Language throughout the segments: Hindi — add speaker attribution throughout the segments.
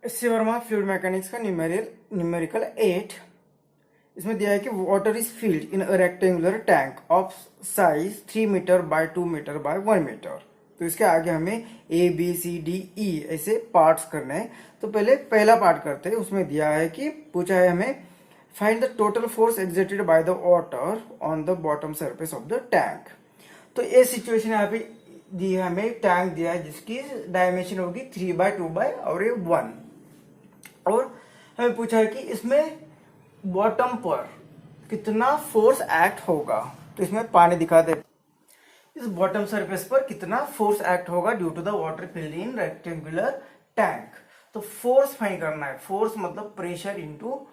Speaker 1: इससे वर्मा फ्लूइड मैकेनिक्स का न्यूमेरिकल 8। इसमें दिया है कि water is filled in a rectangular tank of size 3 metre by 2 metre by 1 metre. तो इसके आगे हमें A B C D E ऐसे पार्ट्स करने हैं। तो पहले पहला पार्ट करते हैं। उसमें दिया है कि पूछा है हमें find the total force exerted by the water on the bottom surface of the tank. तो ये सिचुएशन यहाँ पे दी है, हमें टैंक दिया है जिसकी डायमेंशन होगी 3/2 और ये 1। और हमें पूछा है कि इसमें बॉटम पर कितना फोर्स एक्ट होगा। तो इसमें पानी दिखा दे, इस बॉटम सरफेस पर कितना फोर्स एक्ट होगा due to the water filled in rectangular tank. तो फोर्स फाइंड करना है। फोर्स मतलब प्रेशर इनटू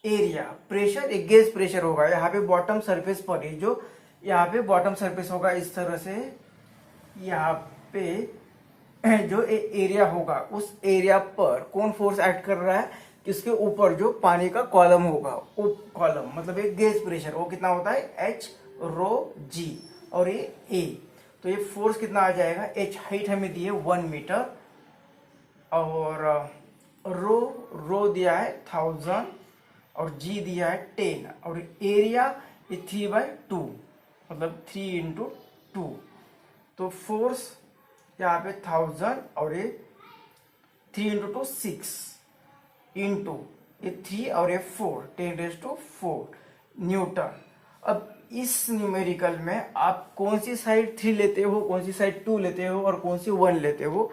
Speaker 1: एरिया। प्रेशर एक गेज प्रेशर होगा यहाँ पे बॉटम सरफेस पर ही, जो यहाँ पे बॉटम सरफेस होगा इस तरह से, यहाँ पे जो एरिया होगा उस एरिया पर कौन फोर्स एक्ट कर रहा है, इसके ऊपर जो पानी का कॉलम होगा, कॉलम मतलब एक गेज प्रेशर, वो कितना होता है एच रो जी, और ये ए। तो ये फोर्स कितना आ जाएगा, एच हाइट हमें दी है 1 मीटर, और रो दिया है 1000, और जी दिया है 10, और एरिया ये 3/2 मतलब 3 × 2। तो फोर्स यहाँ पे 1000 और ये 3 × 2 6 इंटू ये 3 और ये 4 10⁻⁴ न्यूटन। अब इस न्यूमेरिकल में आप कौन सी साइड 3 लेते हो, कौन सी साइड 2 लेते हो और कौन सी 1 लेते हो,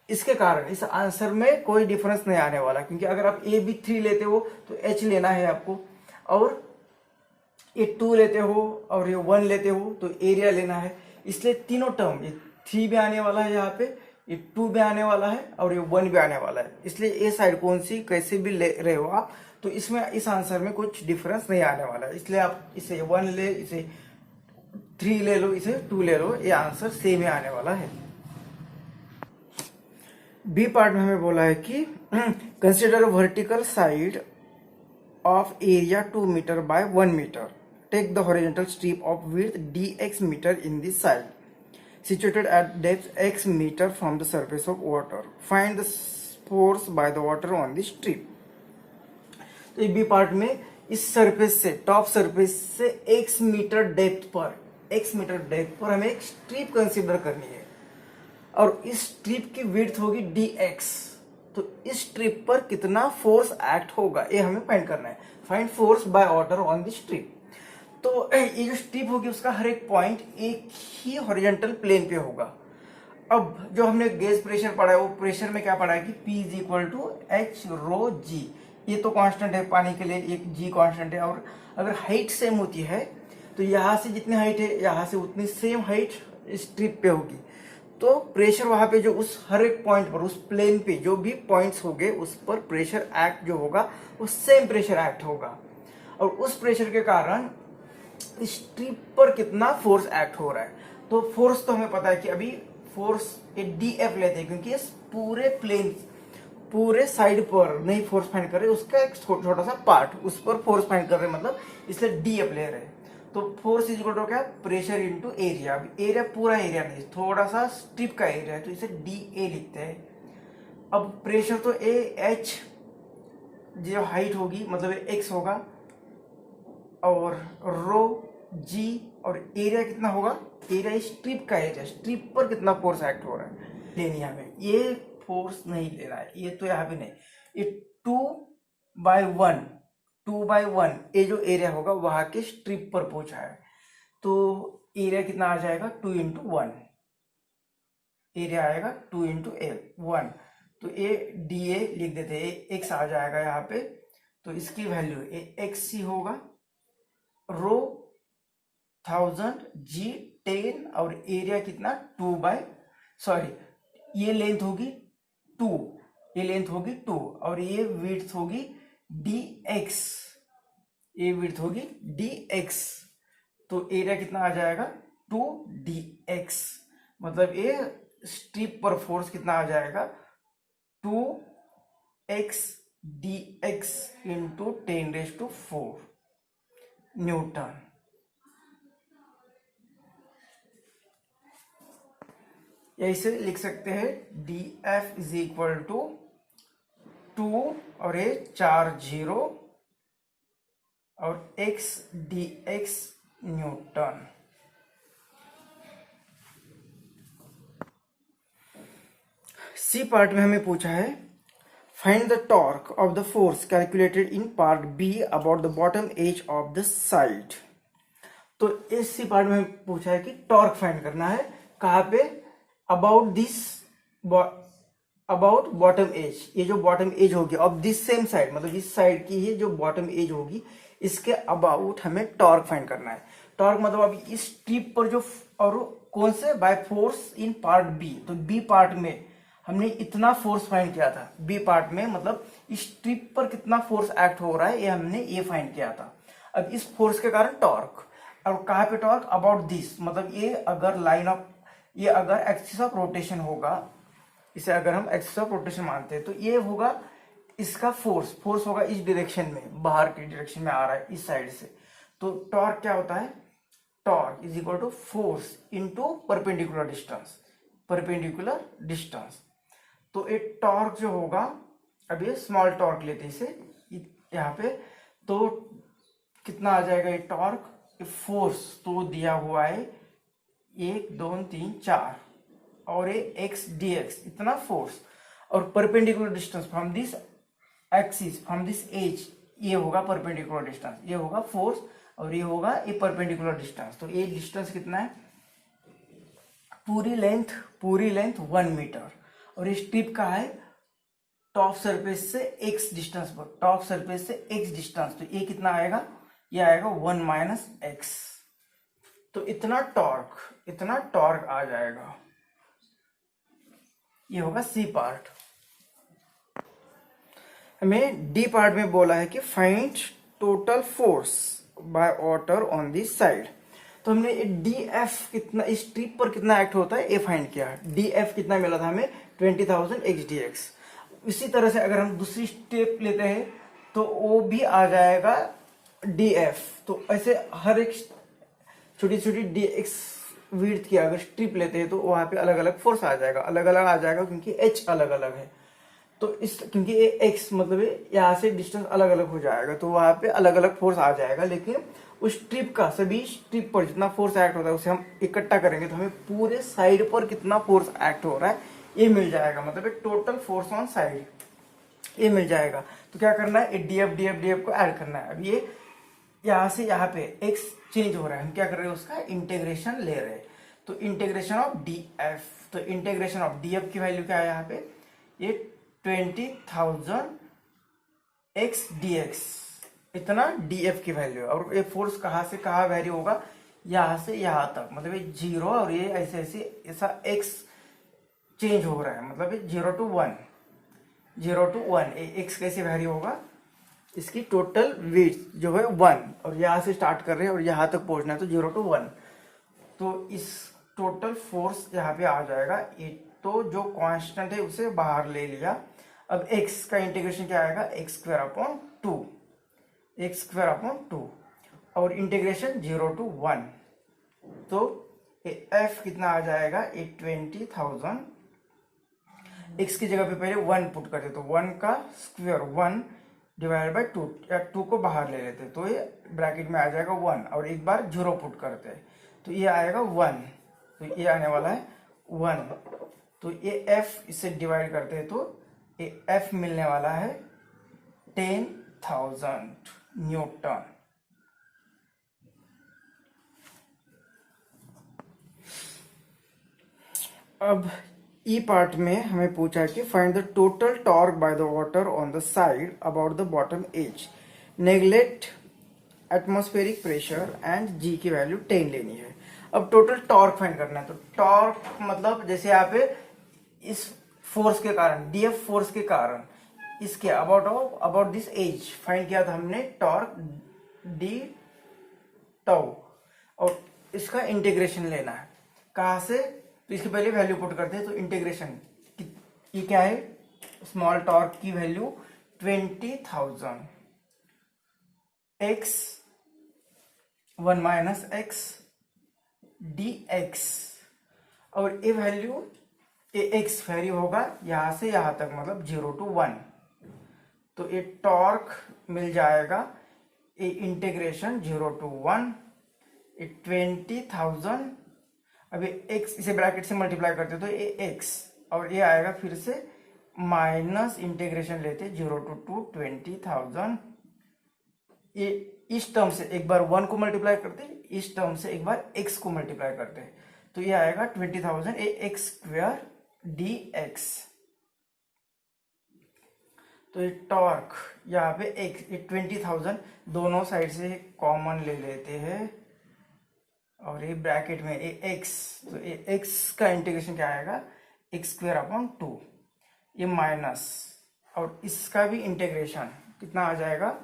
Speaker 1: इसके कारण इस आंसर में कोई डिफरेंस नहीं आने वाला। क्योंकि अगर आप ए बी 3 लेते हो तो एच लेना है आपको, और ये 2 लेते हो और ये 1 लेते हो तो एरिया लेना है। इसलिए तीनों टर्म, ये 3 भी आने वाला है यहाँ पे, ये 2 भी आने वाला है और ये 1 भी आने वाला है। इसलिए ये साइड कौन सी कैसे भी ले रहे हो आप, तो इसमें इस आंसर में कुछ डिफरेंस नहीं आने वाला है। इसलिए आप इसे 1 ले, इसे 3 ले लो, इसे 2 ले लो, ये आंसर सेम ही आने वाला है। बी पार्ट में हमें बोला है कि consider vertical side of area 2 metre by 1 metre. Take the horizontal strip of width dx metre in this side situated at depth x meter from the surface of water. Find the force by the water on the strip. तो ये बी पार्ट में इस सरफेस से, टॉप सरफेस से x मीटर डेप्थ पर हमें एक स्ट्रिप कंसीडर करनी है, और इस स्ट्रिप की विड्थ होगी dx। तो इस स्ट्रिप पर कितना फोर्स एक्ट होगा ये हमें फाइंड करना है। Find force by water on the strip. तो ये जो स्ट्रिप होगी उसका हर एक पॉइंट एक ही हॉरिजॉन्टल प्लेन पे होगा। अब जो हमने गेज प्रेशर पढ़ा है, वो प्रेशर में क्या पढ़ा है कि P = H रो G। ये तो कांस्टेंट है पानी के लिए, एक G कांस्टेंट है। और अगर हाइट सेम होती है तो यहाँ से जितनी हाइट है यहाँ से उतनी सेम हाइट स्ट्रिप पे होगी। तो प्रेशर वहां पे जो उस हर एक पॉइंट पर, उस प्लेन पे जो भी पॉइंट्स होंगे उस पर प्रेशर एक्ट जो होगा वो सेम प्रेशर एक्ट होगा। और उस प्रेशर के कारण स्ट्रिप पर कितना फोर्स एक्ट हो रहा है। तो फोर्स तो हमें पता है कि अभी फोर्स df लेते हैं, क्योंकि इस पूरे प्लेन, पूरे साइड पर नहीं फोर्स फाइंड कर रहे, उसका एक छोटा सा पार्ट उस पर फोर्स फाइंड कर रहे हैं, मतलब इसलिए df ले रहे हैं। तो फोर्स इक्वल टू क्या, प्रेशर इनटू एरिया। एरिया पूरा एरिया नहीं, थोड़ा सा स्ट्रिप का एरिया है, तो इसे da लिखते हैं। अब प्रेशर तो h जो हाइट होगी मतलब x होगा, और रो जी, और एरिया कितना होगा, एरिया स्ट्रिप का एरिया, स्ट्रिप पर कितना फोर्स एक्ट हो रहा है लेनी है हमें। ये फोर्स नहीं लेना है, ये तो यहाँ पे नहीं। ये 2/1 ये जो एरिया होगा वहां के स्ट्रिप पर पहुंचा है। तो एरिया कितना आ जाएगा 2 × 1, एरिया आएगा 2 × L 1। तो ये da लिख देते हैं, x आ जाएगा यहाँ पे। तो इसकी वैल्यू x ही होगा, रो 1000 G 10, और एरिया कितना ये लेंथ होगी 2, ये लेंथ होगी 2, और ये विड्थ होगी dx, ये विड्थ होगी dx। तो एरिया कितना आ जाएगा 2dx। मतलब ये स्ट्रिप पर फोर्स कितना आ जाएगा 2x dx × 10⁻⁴ न्यूटन। ऐसे लिख सकते हैं df = 2 और ये 4 0 और x dx newton. C part में हमें पूछा है find the torque of the force calculated in part B about the bottom edge of the side. तो इस सी पार्ट में पूछा है कि टॉर्क फाइंड करना है कहाँ पे, अबाउट बॉटम एज, ये जो बॉटम एज होगी ऑफ दिस सेम साइड, मतलब इस साइड की ही जो बॉटम एज होगी इसके अबाउट हमें टॉर्क फाइंड करना है। टॉर्क मतलब अभी इस ट्रिप पर जो, और कौन से, by force in part B. तो बी पार्ट में हमने इतना फोर्स फाइंड किया था, बी पार्ट में मतलब इस ट्रिप पर कितना फोर्स एक्ट हो रहा है ये हमने ये फाइंड किया था। अब इस फोर्स के कारण टॉर्क, और कहाँ पे टॉर्क, अबाउट दिस, मतलब ये अगर लाइन ऑफ, ये अगर एक्सिस ऑफ रोटेशन होगा, इसे अगर हम एक्सिस ऑफ रोटेशन मानते हैं तो ये होगा इसका फोर्स होगा इस डायरेक्शन में, बाहर की डायरेक्शन में आ रहा है इस साइड से। तो टॉर्क क्या होता है, torque is equal to force into perpendicular distance. तो एक टॉर्क जो होगा, अब ये स्मॉल टॉर्क लेते हैं इसे यहाँ पे, तो कितना आ जाएगा ये टॉर्क, फोर्स तो दिया हुआ है 1 2 3 4 और ये एक्स डी एक्स इतना फोर्स, और perpendicular distance from this axis from this edge, ये होगा परपेंडिकुलर डिस्टेंस, ये होगा फोर्स और ये होगा ये परपेंडिकुलर डिस्टेंस। तो ये डिस्टेंस कितना है, पूरी लेंथ 1 मीटर, और ये स्ट्रिप का है टॉप सरफेस से एक्स डिस्टेंस पर, टॉप सरफेस से एक्स डिस्टेंस, तो ये कितना आएगा, ये आएगा 1 माइनस एक्स। तो इतना टॉर्क आ जाएगा, ये होगा सी पार्ट। हमें डी पार्ट में बोला है कि find total force by water on this side. तो हमने डी एफ कितना, इस ट्रिप पर कितना एक्ट होता है ये फाइंड किया। डी एफ कितना मिला था हमें, 20,000 एक्स डी एक्स। इसी तरह से अगर हम दूसरी स्टेप लेते हैं तो वो भी आ जाएगा डी एफ। तो ऐसे हर एक छोटी छोटी डी एक्स विड्थ की अगर स्ट्रिप लेते हैं तो वहां पे अलग अलग फोर्स आ जाएगा, क्योंकि एच अलग अलग है। तो इस, क्योंकि ये एक्स मतलब यहाँ से डिस्टेंस अलग अलग हो जाएगा तो वहां पे अलग अलग फोर्स आ जाएगा, लेकिन उस स्ट्रिप का, सभी स्ट्रिप पर जितना फोर्स एक्ट होता है उसे हम इकट्ठा करेंगे तो हमें पूरे साइड पर कितना फोर्स एक्ट हो रहा है ये मिल जाएगा, मतलब एक टोटल फोर्स ऑन साइड ये मिल जाएगा। तो क्या करना है, डी एफ को ऐड करना है। अब ये यहाँ से यहाँ पे एक्स चेंज हो रहा है, हम क्या कर रहे हैं, उसका इंटीग्रेशन ले रहे हैं। तो इंटीग्रेशन ऑफ डी एफ, तो इंटीग्रेशन ऑफ डी एफ की वैल्यू क्या है यहाँ पे, ये 20,000 एक्स डी एक्स, इतना डी एफ की वैल्यू। और ये फोर्स कहाँ से कहाँ वैरी होगा, यहाँ से यहाँ तक, मतलब ये 0 और ये ऐसे ऐसे ऐसा एक्स चेंज हो रहा है, मतलब ये 0 to 1 एक्स कैसे वैरी होगा, इसकी टोटल वेट जो है 1, और यहाँ से स्टार्ट कर रहे हैं और यहाँ तक पहुंचना है तो 0 to 1। तो इस टोटल फोर्स यहाँ पे आ जाएगा, तो जो कांस्टेंट है उसे बाहर ले लिया। अब x का इंटीग्रेशन क्या आएगा, एक्स स्क्वायर अपॉन 2 और इंटीग्रेशन 0 to 1। तो f कितना आ जाएगा, 20,000, x की जगह पे पहले 1 पुट करते तो 1 का स्क्वायर 1 डिवाइड बाई 2, या 2 को बाहर ले लेते तो ये ब्रैकेट में आ जाएगा 1, और एक बार 0 पुट करते हैं तो ये आएगा 1, तो ये आने वाला है 1। तो ये f इससे डिवाइड करते हैं तो ये f मिलने वाला है 10,000 न्यूटन। अब ई पार्ट में हमें पूछा है कि find the total torque by the water on the side about the bottom edge, neglect atmospheric pressure and g की वैल्यू 10 लेनी है। अब टोटल टॉर्क फाइंड करना है, तो टॉर्क मतलब जैसे यहाँ पे इस फोर्स के कारण, डीएफ फोर्स के कारण इसके अबाउट दिस एज फाइंड किया था हमने टॉर्क डी टाउ, और इसका इंटीग्रेशन लेना है कहाँ से, तो इसके पहले वैल्यू पुट करते हैं। तो इंटीग्रेशन ये क्या है, स्मॉल टॉर्क की value 20,000 x 1 minus x d x, और ये वैल्यू ये एक्स वैल्यू होगा यहाँ से यहाँ तक, मतलब 0 to 1। तो ये टॉर्क मिल जाएगा, ये इंटीग्रेशन 0 to 1, ये 20,000, अभी x इसे ब्रैकेट से मल्टीप्लाई करते तो ये x, और ये आएगा फिर से माइनस इंटीग्रेशन लेते 0 to 2, 20,000, ये इस टर्म से एक बार 1 को मल्टीप्लाई करते, इस टर्म से एक बार x को मल्टीप्लाई करते, तो ये आएगा 20,000 ax स्क्वायर dx। तो ये टॉर्क यहाँ पे x, ये 20,000 दोनों साइड से कॉमन ले लेते हैं, और ये ब्रैकेट में ये x, तो ये x का इंटीग्रेशन क्या आएगा, x स्क्वायर अपॉन 2, ये माइनस, और इसका भी इंटीग्रेशन कितना आ जाएगा,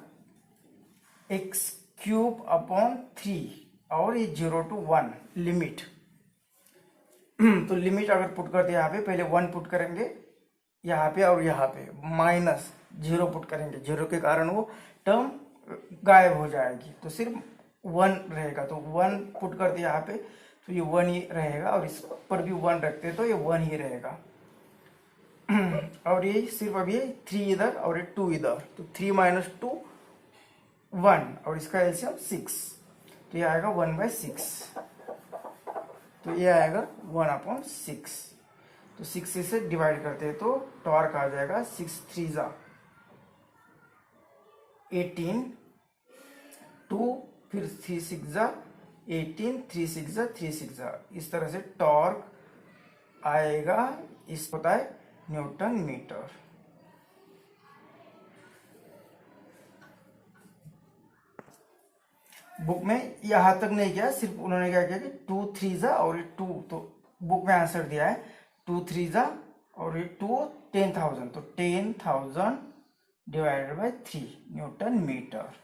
Speaker 1: x क्यूब अपॉन 3, और ये 0 to 1 लिमिट। तो लिमिट अगर पुट करते यहाँ पे, पहले 1 पुट करेंगे यहाँ पे, और यहाँ पे माइनस 0 पुट करेंगे, 0 के कारण वो टर्म गायब हो जाएगी, तो सिर्फ 1 रहेगा, तो 1 पुट करते यहाँ पे, तो ये 1 ही रहेगा, और इस पर भी 1 रखते तो ये 1 ही रहेगा। और ये सिर्फ अभी 3 इधर और ये 2 इधर, तो 3 minus 2 1, और इसका एलसीएम 6, तो ये आएगा 1/6, तो ये आएगा 1/6, तो 6 से डिवाइड करते हैं तो टॉर्क आ जाएगा 6 3 18, 2 फिर 3 6 18, 3 6 3 6, इस तरह से टॉर्क आएगा, इस होता है न्यूटन मीटर। बुक में यहां तक नहीं किया, सिर्फ उन्होंने क्या किया कि 2 3 और 2, तो बुक में आंसर दिया है 2 3 और 2 10,000, तो 10,000 डिवाइडेड बाय 3 न्यूटन मीटर।